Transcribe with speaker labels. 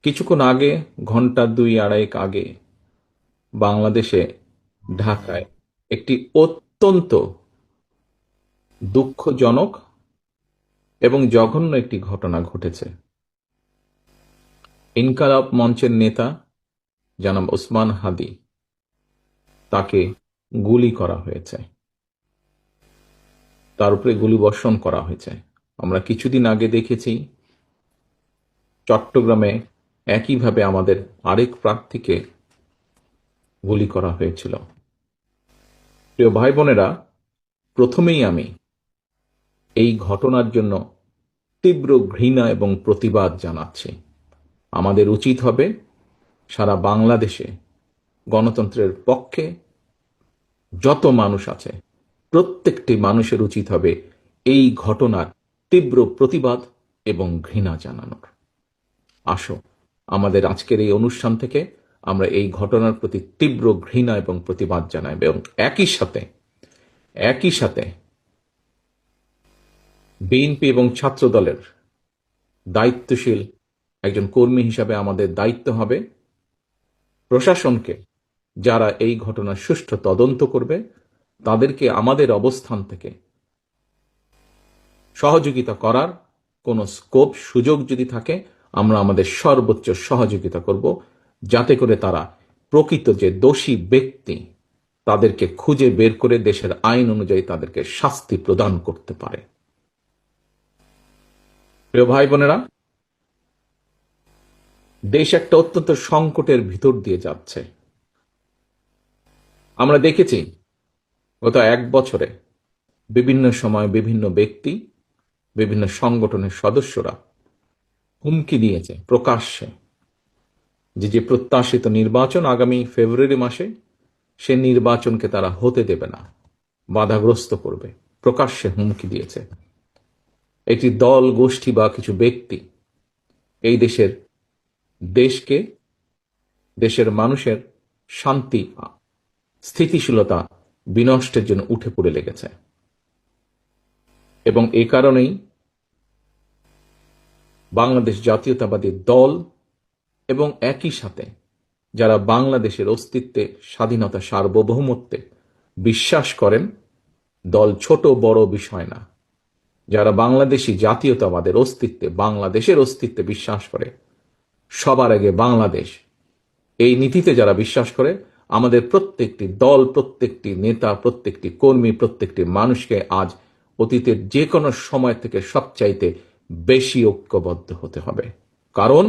Speaker 1: কিছুক্ষণ আগে, ঘন্টা দুই আড়াইক আগে, বাংলাদেশে ঢাকায় একটি অত্যন্ত দুঃখজনক এবং জঘন্য একটি ঘটনা ঘটেছে। ইনকালাব মঞ্চের নেতা জনাব ওসমান হাদি, তাকে গুলি করা হয়েছে, তার উপরে গুলিবর্ষণ করা হয়েছে। আমরা কিছুদিন আগে দেখেছি চট্টগ্রামে একইভাবে আমাদের আরেক প্রার্থীকে গুলি করা হয়েছিল। প্রিয় ভাই বোনেরা, প্রথমেই আমি এই ঘটনার জন্য তীব্র ঘৃণা এবং প্রতিবাদ জানাচ্ছি। আমাদের উচিত হবে সারা বাংলাদেশে গণতন্ত্রের পক্ষে যত মানুষ আছে প্রত্যেকটি মানুষের উচিত হবে এই ঘটনার তীব্র প্রতিবাদ এবং ঘৃণা জানানোর। আসো, আমাদের আজকের এই অনুষ্ঠান থেকে আমরা এই ঘটনার প্রতি তীব্র ঘৃণা এবং প্রতিবাদ জানাই এবং একই সাথে বিএনপি এবং ছাত্র দলের দায়িত্বশীল একজন কর্মী হিসাবে আমাদের দায়িত্ব হবে প্রশাসনকে, যারা এই ঘটনার সুষ্ঠু তদন্ত করবে, তাদেরকে আমাদের অবস্থান থেকে সহযোগিতা করার কোনো স্কোপ সুযোগ যদি থাকে, আমরা আমাদের সর্বোচ্চ সহযোগিতা করব, যাতে করে তারা প্রকৃত যে দোষী ব্যক্তি তাদেরকে খুঁজে বের করে দেশের আইন অনুযায়ী তাদেরকে শাস্তি প্রদান করতে পারে। প্রিয় ভাই বোনেরা, দেশ একটা অত্যন্ত সংকটের ভিতর দিয়ে যাচ্ছে। আমরা দেখেছি গত এক বছরে বিভিন্ন সময় বিভিন্ন ব্যক্তি, বিভিন্ন সংগঠনের সদস্যরা হুমকি দিয়েছে প্রকাশ্যে যে প্রত্যাশিত নির্বাচন আগামী ফেব্রুয়ারি মাসে, সে নির্বাচনকে তারা হতে দেবে না, বাধাগ্রস্ত করবে। প্রকাশ্যে হুমকি দিয়েছে। একটি দল, গোষ্ঠী বা কিছু ব্যক্তি এই দেশকে, দেশের মানুষের শান্তি, স্থিতিশীলতা বিনষ্টের জন্য উঠে পড়ে লেগেছে। এবং এই কারণেই বাংলাদেশ জাতীয়তাবাদী দল এবং একই সাথে যারা বাংলাদেশের অস্তিত্বে, স্বাধীনতা, সার্বভৌমত্বে বিশ্বাস করেন, দল ছোট বড় বিষয় না, যারা বাংলাদেশী জাতীয়তাবাদের অস্তিত্বে, বাংলাদেশের অস্তিত্বে বিশ্বাস করে, সবার আগে বাংলাদেশ, এই নীতিতে যারা বিশ্বাস করে, আমাদের প্রত্যেকটি দল, প্রত্যেকটি নেতা, প্রত্যেকটি কর্মী, প্রত্যেকটি মানুষকে আজ অতীতের যে কোনো সময় থেকে সবচাইতে বেশি ঐক্যবদ্ধ হতে হবে। কারণ